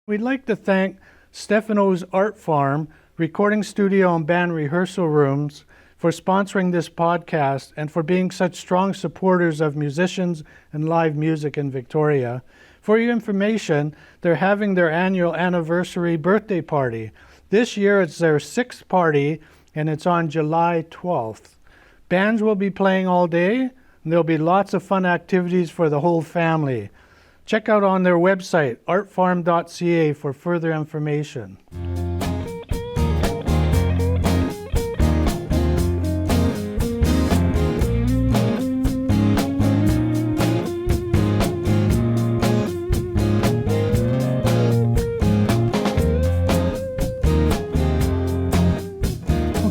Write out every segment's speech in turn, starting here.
We'd like to thank Stefano's Artfarm, recording studio and band rehearsal rooms for sponsoring this podcast and for being such strong supporters of musicians and live music in Victoria. For your information, they're having their annual anniversary birthday party. This year it's their 6th party and it's on July 12th. Bands will be playing all day and there'll be lots of fun activities for the whole family. Check out on their website, artfarm.ca, for further information.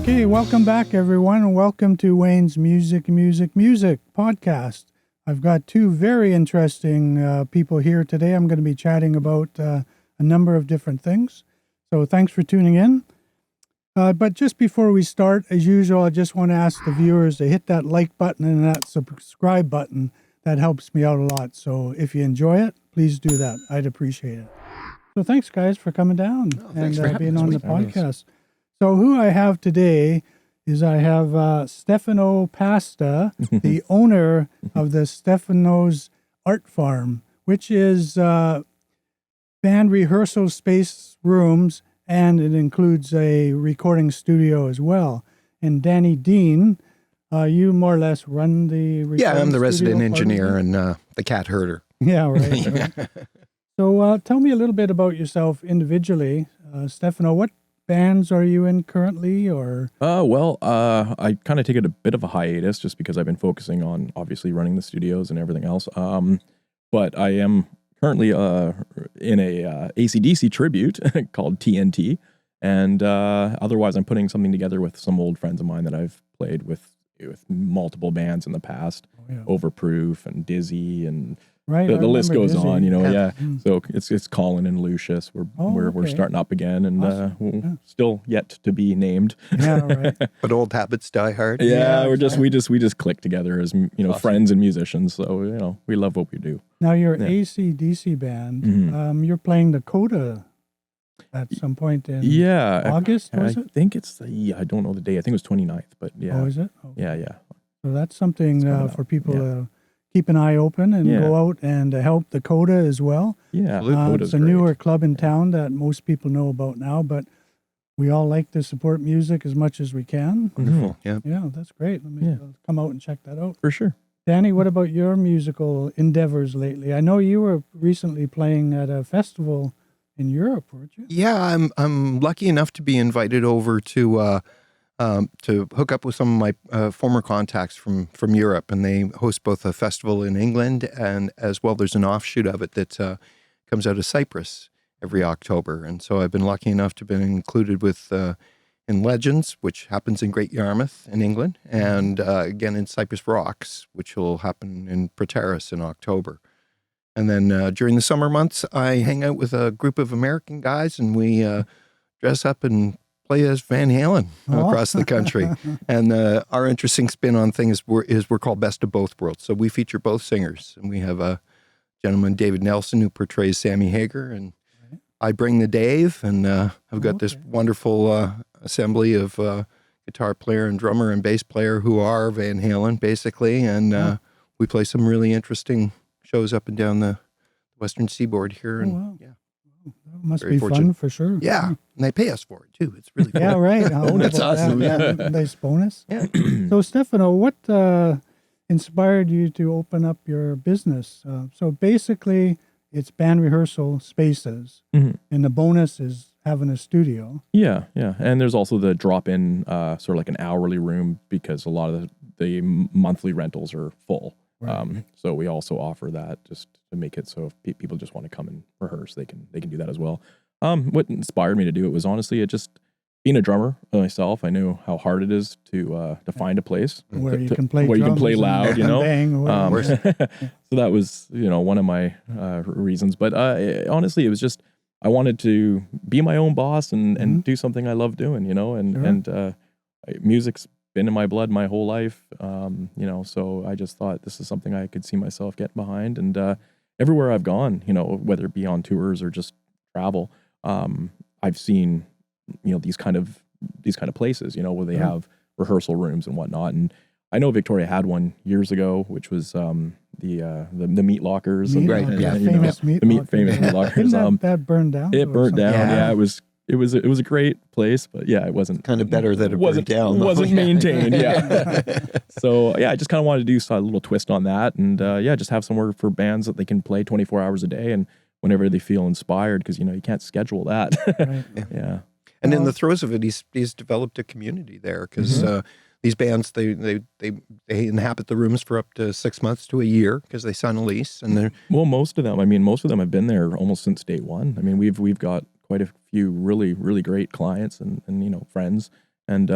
Okay, welcome back, everyone, and welcome to Wayne's Music podcast. I've got two very interesting people here today. I'm going to be chatting about a number of different things. So thanks for tuning in. But just before we start, as usual, I just want to ask the viewers to hit that like button and that subscribe button. That helps me out a lot. So if you enjoy it, please do that. I'd appreciate it. So thanks, guys, for coming down and being on the podcast. So who I have today is I have Stefano Pasta, the owner of the Stefano's Artfarm, which is band rehearsal space rooms, and it includes a recording studio as well. And Deane, you more or less run the recording studio. Yeah, I'm the resident engineer and the cat herder. Yeah, right. Right. So tell me a little bit about yourself individually. Stefano, what bands are you in currently, or? I kind of taken a bit of a hiatus just because I've been focusing on obviously running the studios and everything else. But I am currently in a AC/DC tribute called TNT, and otherwise I'm putting something together with some old friends of mine that I've played with multiple bands in the past, Overproof and Dizzy and. Right, the list goes Dizzy. on, So it's Colin and Lucius. We're starting up again, and awesome. Still yet to be named. Yeah, right. But old habits die hard. Yeah, we just click together as awesome. Friends and musicians. So we love what we do. Now your AC/DC band, Mm-hmm. you're playing the Coda at some point in August. Was it? I think it's I don't know the day. I think it was 29th, but yeah. Oh, is it? Oh. Yeah. So that's something for people to keep an eye open and go out and help the Coda as well. Yeah, it's a newer club in town that most people know about now, but we all like to support music as much as we can. Wonderful. Yeah. Yeah, that's great. Let me come out and check that out. For sure. Danny, what about your musical endeavors lately? I know you were recently playing at a festival in Europe, weren't you? Yeah, I'm lucky enough to be invited over to hook up with some of my former contacts from Europe, and they host both a festival in England and as well there's an offshoot of it that comes out of Cyprus every October. And so I've been lucky enough to be included with in Legends, which happens in Great Yarmouth in England, and again in Cyprus Rocks, which will happen in Proteras in October. And then during the summer months, I hang out with a group of American guys, and we dress up and play as Van Halen across the country. And our interesting spin on things is we're called Best of Both Worlds. So we feature both singers. And we have a gentleman, David Nelson, who portrays Sammy Hagar. And I bring the Dave. And I've got this wonderful assembly of guitar player and drummer and bass player who are Van Halen, basically. And we play some really interesting shows up and down the Western Seaboard here. And That must be fun for sure. Yeah, and they pay us for it too. It's really cool. Yeah, right. Bonus. Awesome. Nice bonus. Yeah. So, Stefano, what inspired you to open up your business? So basically, it's band rehearsal spaces, and the bonus is having a studio. Yeah. And there's also the drop-in, sort of like an hourly room, because a lot of the monthly rentals are full. Right. So we also offer that just to make it so if people just want to come and rehearse, they can do that as well. What inspired me to do it was honestly just being a drummer myself. I knew how hard it is to find a place where you can play loud, bang, So that was one of my reasons. But honestly, it was just I wanted to be my own boss and do something I love doing. And music's been in my blood my whole life, so I just thought this is something I could see myself getting behind. And everywhere I've gone, whether it be on tours or just travel, I've seen, these kind of places, where they have rehearsal rooms and whatnot. And I know Victoria had one years ago, which was the meat lockers. Famous meat lockers. Famous meat lockers. Didn't that burned down? It burnt down. Yeah. It was a great place, but it wasn't Kind of better that it wasn't burned down. wasn't maintained. So I just kind of wanted to do a little twist on that, and just have somewhere for bands that they can play 24 hours a day and whenever they feel inspired, because you can't schedule that. Right. Yeah. And in the throes of it, he's developed a community there because these bands they inhabit the rooms for up to 6 months to a year because they sign a lease, and they're most of them have been there almost since day one. I mean, we've got quite a few really, really great clients and friends, and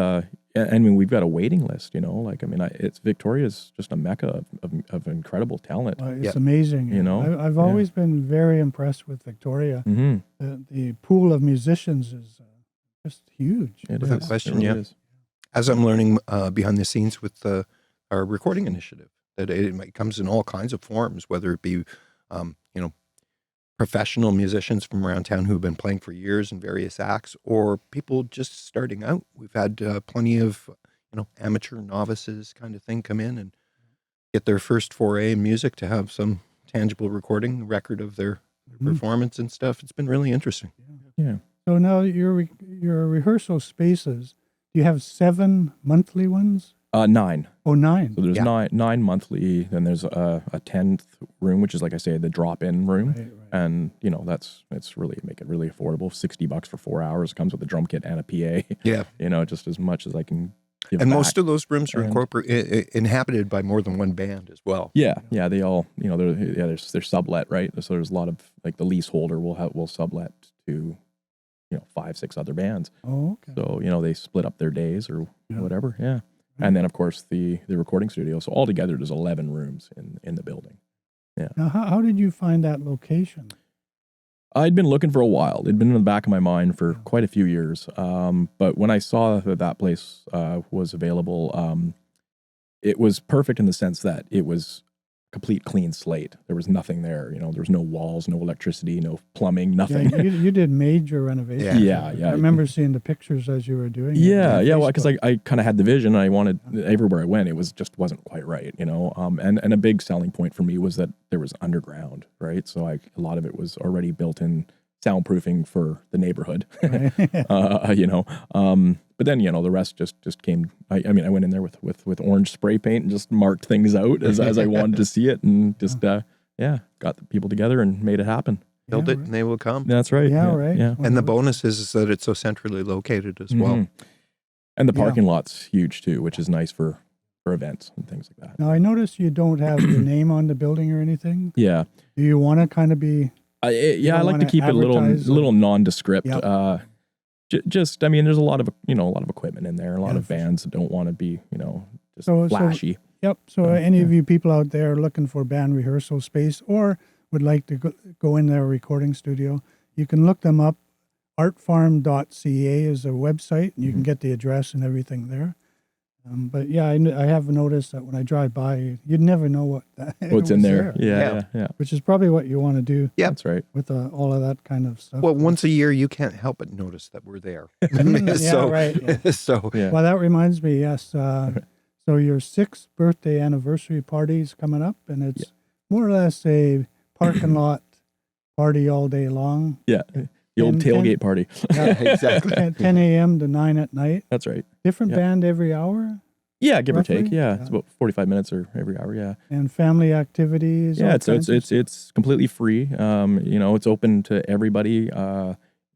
we've got a waiting list. It's Victoria's just a mecca of incredible talent. It's amazing. I've always been very impressed with Victoria. The pool of musicians is just huge. Without question, It really is. As I'm learning behind the scenes with our recording initiative, that it comes in all kinds of forms, whether it be, professional musicians from around town who've been playing for years in various acts, or people just starting out. We've had plenty of, amateur novices kind of thing come in and get their first foray in music to have some tangible recording record of their performance and stuff. It's been really interesting. Yeah. So now your rehearsal spaces, do you have 7 monthly ones? 9. Oh, 9. So there's nine monthly. Then there's a 10th room, which is, like I say, the drop-in room. Right. And it's really make it really affordable. $60 for 4 hours. It comes with a drum kit and a PA. Yeah. Just as much as I can give And back. most of those rooms are inhabited by more than one band as well. Yeah, they all, they're sublet, right? So there's a lot of, like, the leaseholder will sublet to 5-6 other bands. Oh, okay. So they split up their days or whatever. Yeah. And then, of course, the recording studio. So altogether, there's 11 rooms in the building. Yeah. Now, how did you find that location? I'd been looking for a while. It'd been in the back of my mind for quite a few years. But when I saw that place was available, it was perfect in the sense that it was complete clean slate. There was nothing there. There was no walls, no electricity, no plumbing, nothing. Yeah, you did major renovations. Yeah. I remember seeing the pictures as you were doing it. Yeah. on Well, because Facebook. I kind of had the vision, and I wanted everywhere I went, it wasn't quite right, And a big selling point for me was that there was underground, right? So a lot of it was already built in soundproofing for the neighborhood, But then the rest just came. I went in there with orange spray paint and just marked things out as I wanted to see it, and just got the people together and made it happen. Build it and they will come. That's right. Yeah, right. Yeah. And the bonus is that it's so centrally located as well. And the parking lot's huge too, which is nice for events and things like that. Now, I noticed you don't have your name on the building or anything. Yeah. Do you want to kind of be... I like to keep it a little nondescript. Yep. Just, there's a lot of equipment in there. A lot of bands that don't want to be, flashy. Yep. So any of you people out there looking for band rehearsal space or would like to go in their recording studio, you can look them up. Artfarm.ca is a website, and you can get the address and everything there. But yeah, I have noticed that when I drive by, you'd never know what's in there. Yeah. Which is probably what you want to do. Yeah, that's right. With all of that kind of stuff. Well, once a year, you can't help but notice that we're there. Right. Yeah. So, well, that reminds me. Yes. So your 6th birthday anniversary party is coming up, and it's more or less a parking lot party all day long. Yeah. The old tailgate party. Yeah, exactly. 10 a.m. to 9 at night. That's right. Different band every hour? Yeah, give roughly? or take. Yeah, it's about 45 minutes or every hour. Yeah. And family activities. Yeah, it's completely free. It's open to everybody.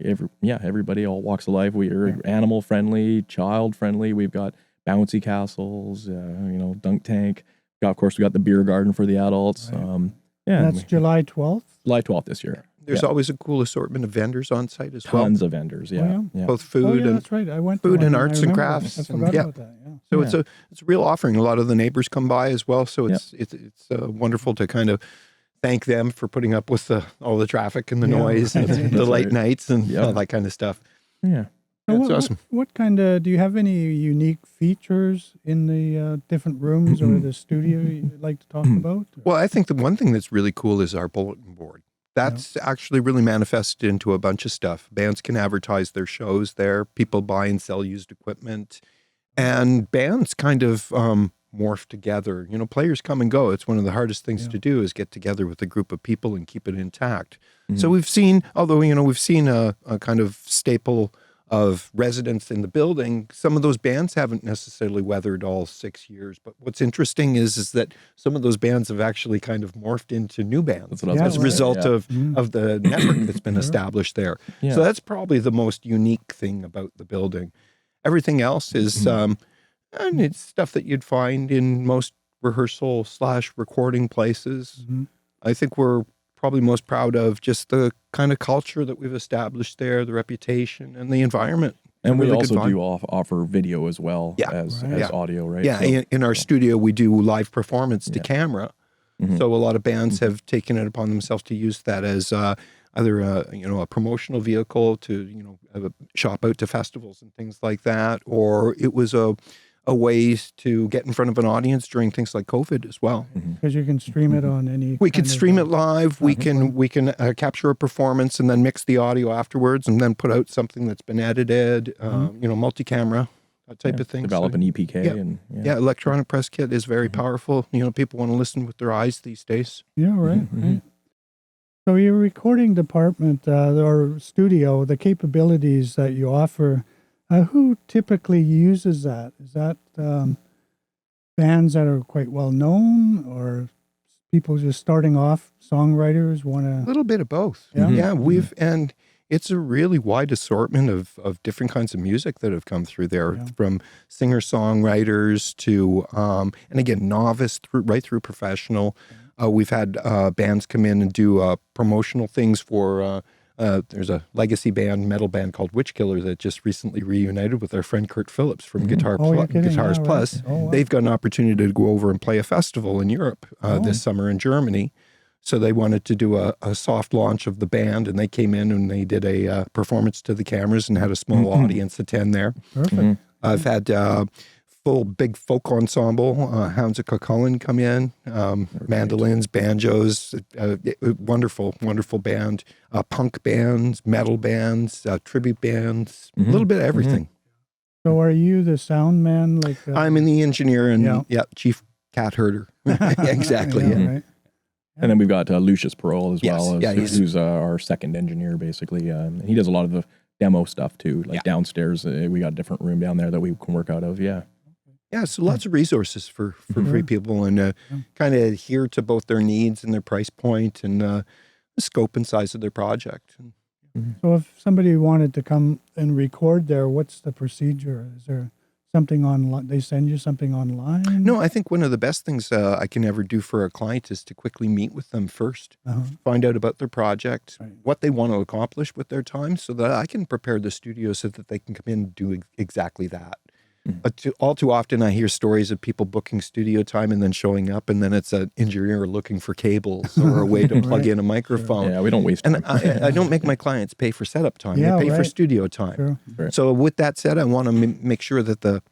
Everybody, all walks of life. We are animal friendly, child friendly. We've got bouncy castles. Dunk tank. Of course, we got the beer garden for the adults. Right. And that's July 12th. July 12th this year. There's always a cool assortment of vendors on site as well. Tons of vendors, yeah. Both food and that's right. I went food to and one arts I and remember crafts. that. I forgot about that. Yeah. So it's a real offering. A lot of the neighbors come by as well. So it's wonderful to kind of thank them for putting up with all the traffic and the noise and the late nights and all that kind of stuff. Yeah. So awesome. What kind of, do you have any unique features in the different rooms or the studio you'd like to talk about? Well, I think the one thing that's really cool is our bulletin board. That's actually really manifested into a bunch of stuff. Bands can advertise their shows there. People buy and sell used equipment. And bands kind of morph together. You know, players come and go. It's one of the hardest things to do is get together with a group of people and keep it intact. So we've seen, although, you know, we've seen a kind of staple of residents in the building, some of those bands haven't necessarily weathered all 6 years. But what's interesting is that some of those bands have actually kind of morphed into new bands as a result of the network that's been established there. Yeah. So that's probably the most unique thing about the building. Everything else is and it's stuff that you'd find in most rehearsal/recording places. I think we're probably most proud of just the kind of culture that we've established there, the reputation and the environment. And we really also do offer video as well as audio, right? Yeah, so, in our studio, we do live performance to camera. So a lot of bands have taken it upon themselves to use that as either a promotional vehicle to shop out to festivals and things like that, or it was a way to get in front of an audience during things like COVID as well. Because you can stream it on any. We can stream it live. We can capture a performance and then mix the audio afterwards, and then put out something that's been edited. Multi-camera, that type of thing. Develop an EPK and electronic press kit is very powerful. You know, people want to listen with their eyes these days. Yeah, right. Right. So your recording department or studio, the capabilities that you offer, who typically uses that? Is that bands that are quite well known, or people just starting off, songwriters want to? A little bit of both. Yeah, and it's a really wide assortment of different kinds of music that have come through there, from singer-songwriters to, and again, novice right through professional. We've had bands come in and do promotional things for. There's a legacy band, metal band called Witch Killer that just recently reunited with our friend Kurt Phillips from Guitars Plus. Oh, wow. They've got an opportunity to go over and play a festival in Europe this summer in Germany. So they wanted to do a soft launch of the band, and they came in and they did a performance to the cameras and had a small audience attend there. Perfect. I've had full big folk ensemble, Hounds of Cucullin come in, mandolins, banjos, wonderful, wonderful band, punk bands, metal bands, tribute bands, a little bit of everything. So are you the sound man? I'm in the engineer and chief cat herder. Exactly. Right. And then we've got Lucius Parole as well, who's our second engineer, basically. He does a lot of the demo stuff, too. Like downstairs, we got a different room down there that we can work out of, Yeah, so lots of resources for free people, and kind of adhere to both their needs and their price point and the scope and size of their project. So if somebody wanted to come and record there, what's the procedure? Is there something online? They send you something online? No, I think one of the best things I can ever do for a client is to quickly meet with them first, find out about their project, what they want to accomplish with their time, so that I can prepare the studio so that they can come in and do exactly that. But all too often I hear stories of people booking studio time and then showing up, and then it's an engineer looking for cables or a way to plug in a microphone. Sure. Yeah, we don't waste time. And I don't make my clients pay for setup time. They pay for studio time. Sure. So with that said, I want to make sure that the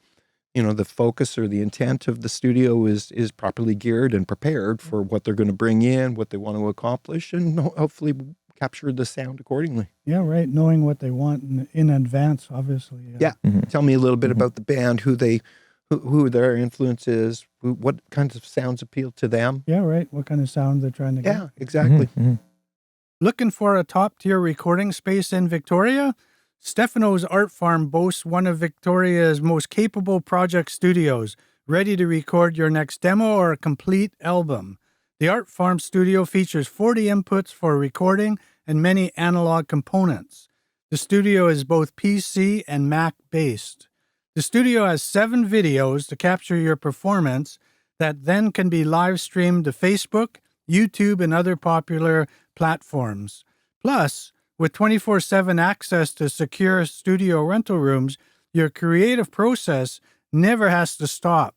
focus or the intent of the studio is properly geared and prepared for what they're going to bring in, what they want to accomplish, and hopefully capture the sound accordingly. Yeah, right. Knowing what they want in advance, obviously. Yeah. Tell me a little bit about the band, who their influence is, what kinds of sounds appeal to them. Yeah, right. What kind of sound they're trying to get. Yeah, exactly. Looking for a top-tier recording space in Victoria? Stephano's Artfarm boasts one of Victoria's most capable project studios, ready to record your next demo or a complete album. The Artfarm studio features 40 inputs for recording and many analog components. The studio is both PC and Mac based. The studio has 7 videos to capture your performance that then can be live streamed to Facebook, YouTube, and other popular platforms. Plus, with 24/7 access to secure studio rental rooms, your creative process never has to stop.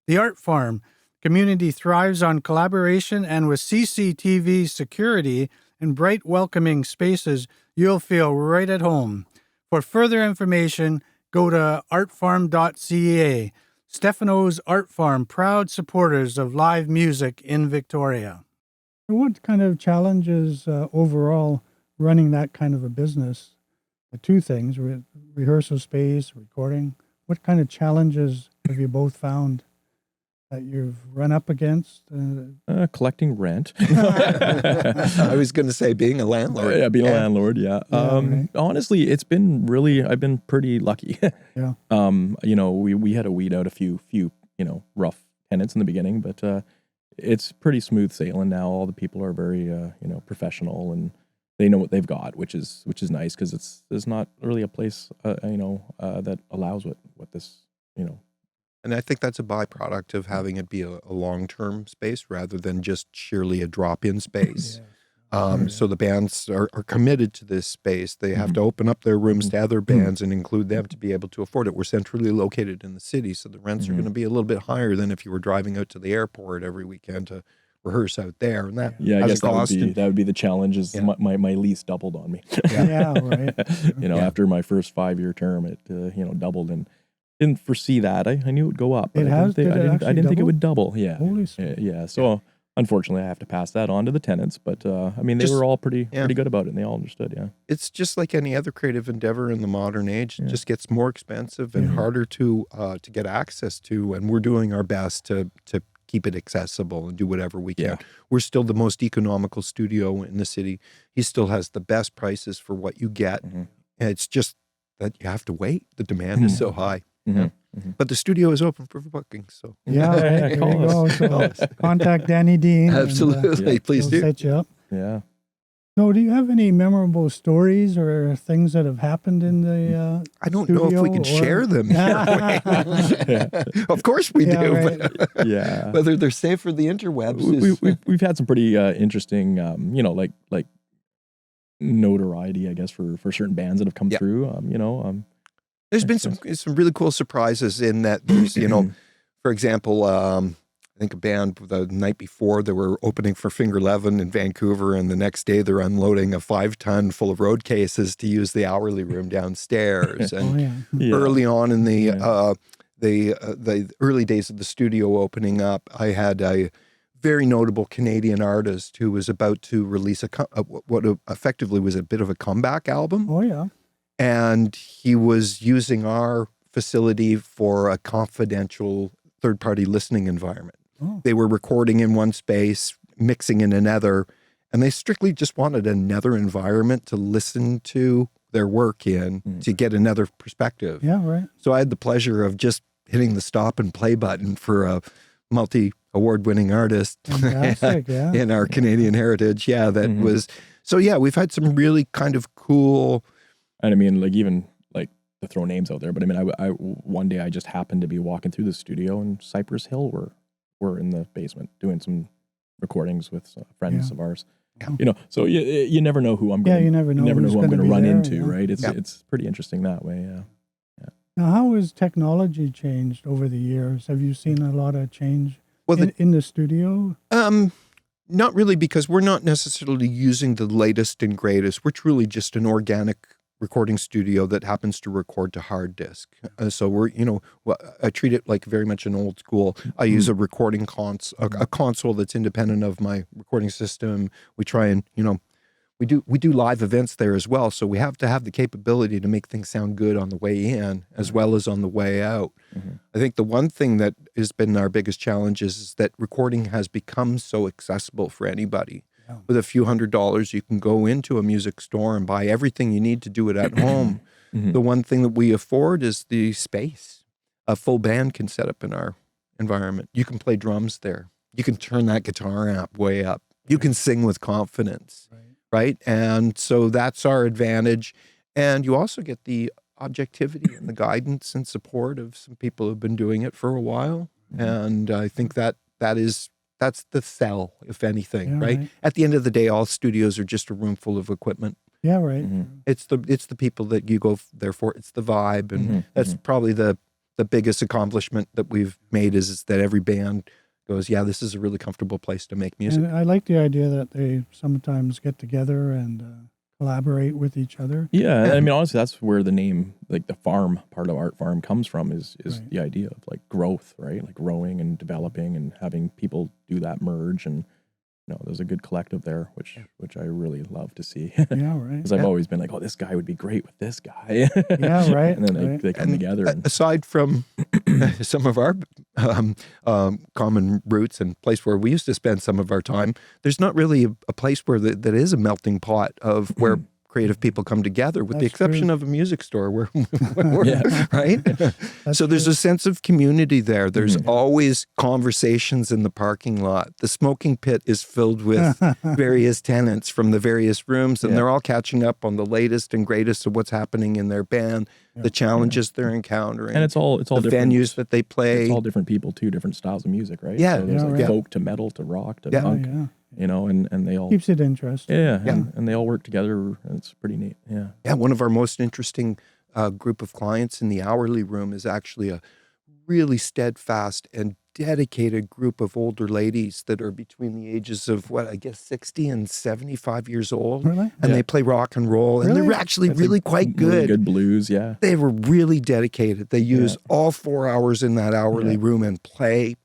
The Artfarm community thrives on collaboration, and with CCTV security and bright, welcoming spaces, you'll feel right at home. For further information, go to artfarm.ca. Stefano's Artfarm, proud supporters of live music in Victoria. What kind of challenges overall running that kind of a business? The two things, rehearsal space, recording. What kind of challenges have you both found that you've run up against? Collecting rent. I was going to say being a landlord. Yeah, being a landlord. Yeah. Right. Honestly, I've been pretty lucky. Yeah. We had to weed out a few, rough tenants in the beginning, but it's pretty smooth sailing now. All the people are very, professional, and they know what they've got, which is nice, because there's not really a place, that allows what this, And I think that's a byproduct of having it be a long-term space rather than just sheerly a drop-in space. So the bands are committed to this space. They have to open up their rooms to other bands and include them to be able to afford it. We're centrally located in the city, so the rents are going to be a little bit higher than if you were driving out to the airport every weekend to rehearse out there. And that I guess that would be the challenge. Is my lease doubled on me. Right. After my first 5-year term, it doubled, and didn't foresee that. I knew it would go up. But I didn't think it would double. Yeah. Holy smokes. Yeah. So unfortunately, I have to pass that on to the tenants. But they were all pretty good about it, and they all understood. Yeah. It's just like any other creative endeavor in the modern age. It just gets more expensive and harder to get access to. And we're doing our best to keep it accessible and do whatever we can. Yeah. We're still the most economical studio in the city. He still has the best prices for what you get. And it's just that you have to wait. The demand is so high. But the studio is open for bookings. So there you go. So contact Danny Deane. Absolutely. And, Please do. Set you up. Yeah. So, do you have any memorable stories or things that have happened in the I don't know if we can share them here. Of course we do. Right. But whether they're safe for the interwebs we've had some pretty interesting, like notoriety, I guess, for certain bands that have come through. There's been some really cool surprises in that there's, for example, I think a band the night before they were opening for Finger 11 in Vancouver, and the next day they're unloading a 5-ton full of road cases to use the hourly room downstairs. And early on in the early days of the studio opening up, I had a very notable Canadian artist who was about to release what effectively was a bit of a comeback album. Oh, yeah. And he was using our facility for a confidential third-party listening environment. Oh. They were recording in one space, mixing in another, and they strictly just wanted another environment to listen to their work in to get another perspective. Yeah, right. So I had the pleasure of just hitting the stop and play button for a multi-award-winning artist in our Canadian heritage. Yeah, that was... So yeah, we've had some really kind of cool... And I mean, even to throw names out there, but I mean, I one day I just happened to be walking through the studio, and Cypress Hill were in the basement doing some recordings with friends of ours. So you never know who I'm going. You never know who I'm going to run there, into, right? It's pretty interesting that way. Yeah. Now, how has technology changed over the years? Have you seen a lot of change in the studio? Not really, because we're not necessarily using the latest and greatest. We're truly just an organic recording studio that happens to record to hard disk. So we're, I treat it like very much an old school. I use a recording a console that's independent of my recording system. We try and, we do live events there as well. So we have to have the capability to make things sound good on the way in as well as on the way out. I think the one thing that has been our biggest challenge is that recording has become so accessible for anybody. With a few $100s, you can go into a music store and buy everything you need to do it at home. The one thing that we afford is the space. A full band can set up in our environment. You can play drums there. You can turn that guitar amp way up. You can sing with confidence, right? And so that's our advantage. And you also get the objectivity and the guidance and support of some people who've been doing it for a while. And I think that's the sell, if anything, right? At the end of the day, all studios are just a room full of equipment. Yeah, right. It's the people that you go there for. It's the vibe, and that's probably the biggest accomplishment that we've made is that every band goes, yeah, this is a really comfortable place to make music. And I like the idea that they sometimes get together and collaborate with each other. Yeah, I mean, honestly, that's where the name, the farm part of Artfarm comes from is the idea of growth, right? Like growing and developing and having people do that merge. And there's a good collective there, which I really love to see. Yeah, right. Because I've always been like, oh, this guy would be great with this guy. Yeah, right. And then right. they come together. And, Aside from some of our common roots and place where we used to spend some of our time, there's not really a place where that is a melting pot of where creative people come together, with the That's exception true. of a music store where Yeah. right? So there's a sense of community there. There's always conversations in the parking lot. The smoking pit is filled with various tenants from the various rooms, and they're all catching up on the latest and greatest of what's happening in their band, the challenges they're encountering, and it's all the different venues that they play. It's all different people too, different styles of music, right? Yeah. So there's Yeah, like right. folk to metal to rock to Yeah. punk, Yeah. and they all Keeps it interesting. and they all work together, and it's pretty neat. Yeah. Yeah, one of our most interesting group of clients in the hourly room is actually a really steadfast and dedicated group of older ladies that are between the ages of 60 and 75 years old. Really? And they play rock and roll, and Really? they're actually That's really quite Really good. good blues, yeah. They were really dedicated. They use all 4 hours in that hourly room and play.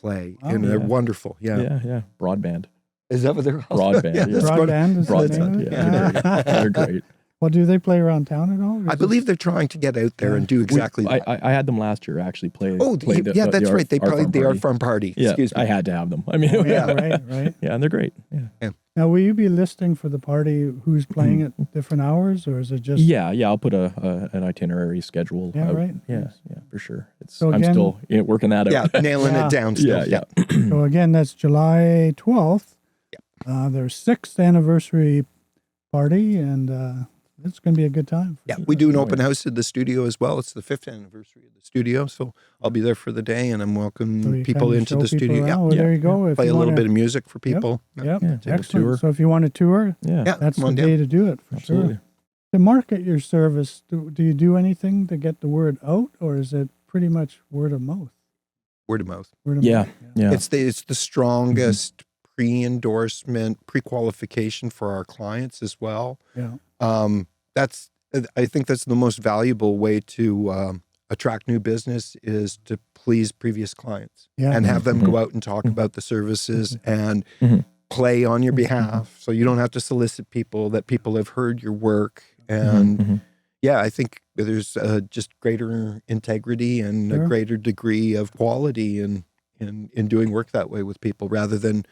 Wow. And they're wonderful. Yeah. Yeah. Broadband. Is that what they're called? Broadband, yeah. that's what- Broadband is the name of Broadband, it? yeah. They're great. Well, do they play around town at all? or I is believe they're trying to get out there and do exactly that. I had them last year actually play. Oh, play the, yeah, the that's right. They Art played the Farm Art Farm Party. Yeah, Excuse me. I had to have them. I mean, it- Yeah, right. yeah, and they're great. Yeah. Now, will you be listing for the party who's playing at different hours, or is it just? Yeah, I'll put an itinerary schedule. Yeah, out. right. Yeah, for sure. So I'm again- still working that out. Yeah, nailing Yeah. it down still. yeah. So again, that's July 12th. Their 6th anniversary party, and it's going to be a good time. Yeah, we do an open house at the studio as well. It's the 5th anniversary of the studio, so I'll be there for the day, and I'm So welcoming you people kinda into show the people studio. around. Yeah, Well, there you go. If play you a little wanna- bit of music for people. Yep. Yeah, take a Excellent. tour. So if you want a tour, Yeah, Yeah, that's come the on day down. to do it for absolutely. sure. To market your service, do you do anything to get the word out, or is it pretty much word of mouth? Word of mouth. Word of Yeah, mouth. yeah. It's the strongest pre-endorsement, pre-qualification for our clients as well. Yeah. I think that's the most valuable way to attract new business is to please previous clients Yeah. and have them go out and talk about the services and play on your behalf. So you don't have to solicit people, that people have heard your work. And yeah, I think there's just greater integrity and Sure. a greater degree of quality in doing work that way with people, rather than,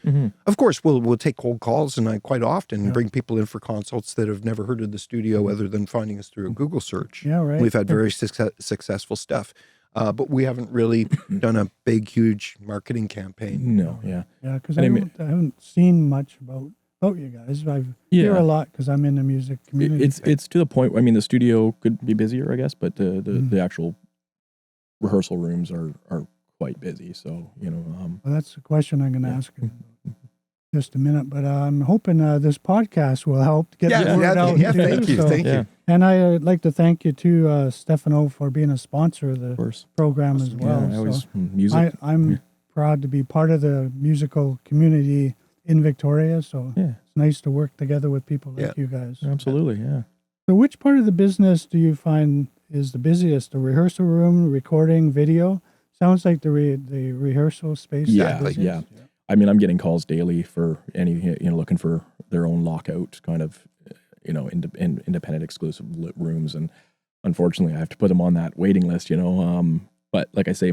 of course, we'll take cold calls, and I quite often bring people in for consults that have never heard of the studio other than finding us through a Google search. Yeah, right. We've had very successful stuff, but we haven't really done a big, huge marketing campaign. No, yeah. Yeah, because And I, I mean- haven't seen much about you guys. I hear Yeah. a lot because I'm in the music community. It's to the point. I mean, the studio could be busier, I guess, but the actual rehearsal rooms are quite busy. So Well, that's the question I'm going to ask you in just a minute. But I'm hoping this podcast will help to get the word out. too. Thank you, So- thank yeah, you. And I'd like to thank you too, Stefano, for being a sponsor of the of course. program as well. Yeah, I always So music. I'm proud to be part of the musical community in Victoria. So Yeah, it's nice to work together with people like Yeah. you guys. absolutely. Yeah. So which part of the business do you find is the busiest? The rehearsal room, recording, video? Sounds like the rehearsal space. is Yeah, the busiest. yeah. I mean, I'm getting calls daily for any looking for their own lockout kind of independent exclusive rooms, and unfortunately, I have to put them on that waiting list. But like I say,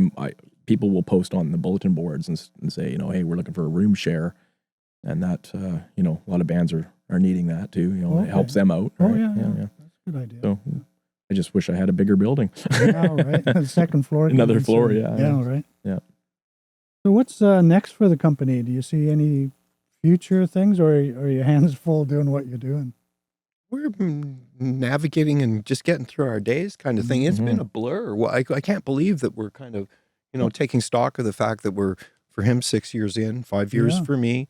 people will post on the bulletin boards and say, hey, we're looking for a room share, and that a lot of bands are needing that too. Okay. It helps them out. Oh Right? yeah, that's a good idea. So I just wish I had a bigger building. Yeah, right. The second floor. Another conference floor, room. yeah. Yeah, right. Yeah. So what's next for the company? Do you see any future things, or are your hands full doing what you're doing? We're navigating and just getting through our days kind of thing. It's been a blur. Well, I can't believe that we're kind of, taking stock of the fact that we're, for him, 6 years in, 5 years Yeah. for me.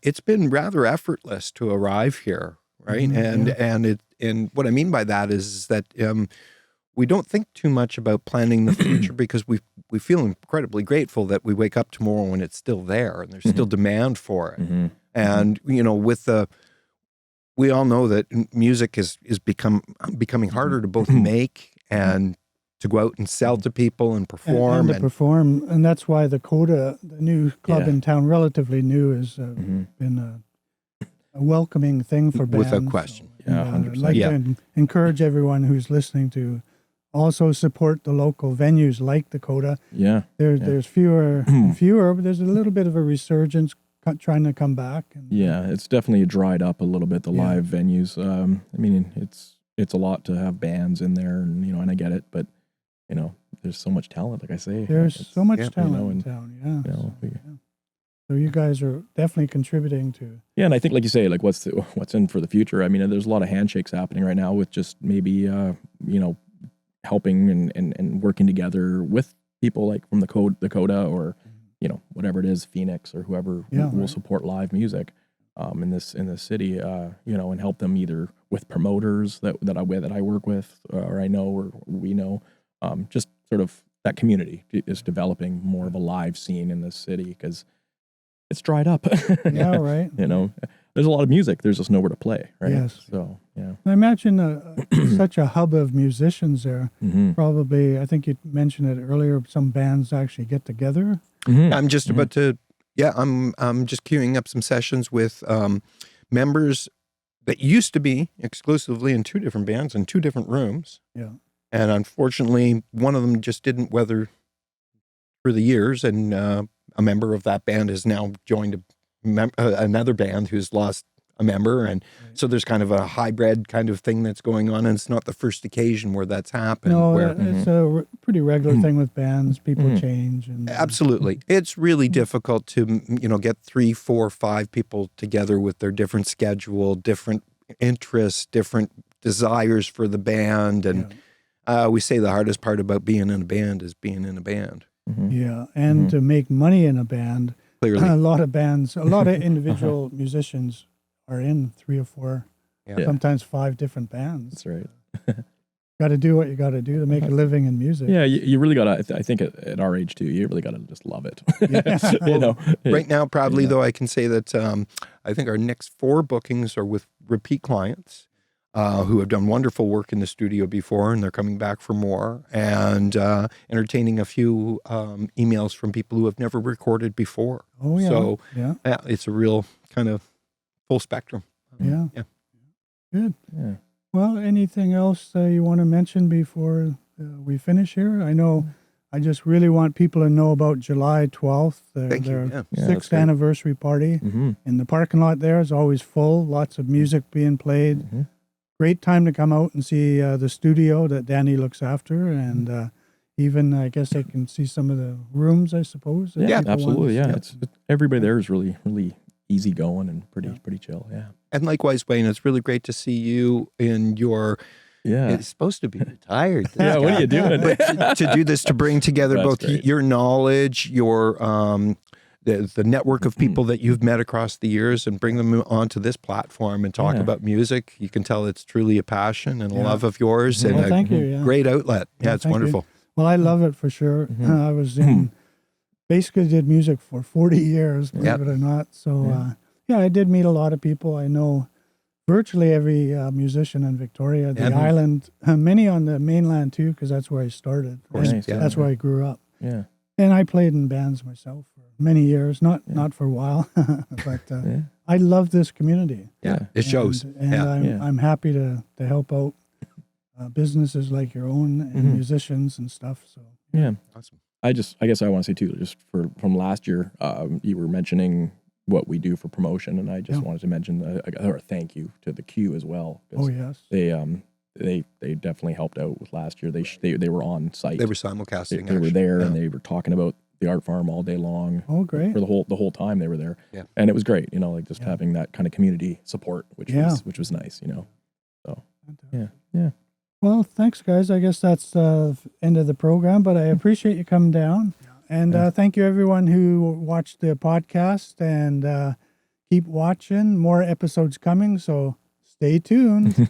It's been rather effortless to arrive here, right? And what I mean by that is that we don't think too much about planning the future because we feel incredibly grateful that we wake up tomorrow and it's still there and there's still demand for it. And we all know that music is becoming harder to both make and to go out and sell to people and perform. And to perform. And that's why the Coda, the new club in town, relatively new, has been a welcoming thing for bands. Without question. So, 100%. I'd like to encourage everyone who's listening to also support the local venues like the Coda. Yeah. There's fewer and fewer, but there's a little bit of a resurgence trying to come back. And, It's definitely dried up a little bit, the live venues. I mean, it's a lot to have bands in there, and and I get it, but there's so much talent, like I say. There's so much talent in town, So you guys are definitely contributing to. Yeah, and I think, like you say, like what's in for the future. I mean, there's a lot of handshakes happening right now with just maybe helping and working together with people like from the Coda or whatever it is, Phoenix or whoever will support live music in this city, and help them either with promoters that I work with or I know or we know, just sort of that community is developing more of a live scene in this city because it's dried up. Yeah, right. There's a lot of music. There's just nowhere to play, right? Yes. So, yeah. I imagine such a hub of musicians there. Mm-hmm. Probably, I think you mentioned it earlier, some bands actually get together. Mm-hmm. I'm just about to, I'm just queuing up some sessions with members that used to be exclusively in two different bands in two different rooms. Yeah. And unfortunately, one of them just didn't weather through the years, and a member of that band has now joined another band who's lost a member, and so there's kind of a hybrid kind of thing that's going on, and it's not the first occasion where that's happened. No, it's a pretty regular thing with bands. People change, and absolutely, it's really difficult to get 3, 4, 5 people together with their different schedule, different interests, different desires for the band, and we say the hardest part about being in a band is being in a band. Mm-hmm. Yeah, and to make money in a band. Clearly. A lot of individual musicians are in 3 or 4, sometimes 5 different bands. That's right. Got to do what you got to do to make a living in music. Yeah, you really got to, I think at our age too, you really got to just love it. Right now, proudly though, I can say that I think our next 4 bookings are with repeat clients who have done wonderful work in the studio before, and they're coming back for more, and entertaining a few emails from people who have never recorded before. Oh, yeah. So it's a real kind of full spectrum. Yeah. Good. Yeah. Well, anything else you want to mention before we finish here? I know I just really want people to know about July 12th, their 6th anniversary party. Mm-hmm. In the parking lot there is always full, lots of music being played. Mm-hmm. Great time to come out and see the studio that Danny looks after, and even I guess I can see some of the rooms, I suppose. Yeah, absolutely. Yeah, everybody there is really, really easy going and pretty chill. Yeah, and likewise, Wayne, it's really great to see you in your. Yeah, it's supposed to be retired. Yeah, what are you doing? But to do this, to bring together both your knowledge, your the network of people that you've met across the years, and bring them onto this platform and talk about music. You can tell it's truly a passion and a love of yours, and thank you, great outlet. Yeah, it's wonderful. You. Well, I love it for sure. I was basically did music for 40 years, believe it or not. So, I did meet a lot of people. I know virtually every musician in Victoria, the island, many on the mainland too, because that's where I started. That's where I grew up. Yeah. And I played in bands myself for many years, not for a while, but I love this community. Yeah, it shows. And I'm happy to help out businesses like your own and musicians and stuff. So awesome. I guess I want to say too, just from last year, you were mentioning what we do for promotion, and I just wanted to mention a thank you to the Q as well. Oh yes, they definitely helped out with last year. They were on site. They were simulcasting. They were there, and they were talking about the Artfarm all day long. Oh, great! For the whole time they were there. Yeah, and it was great. Just having that kind of community support, which was nice. So yeah. Well, thanks, guys. I guess that's the end of the program, but I appreciate you coming down. And thank you, everyone who watched the podcast, and keep watching. More episodes coming, so stay tuned.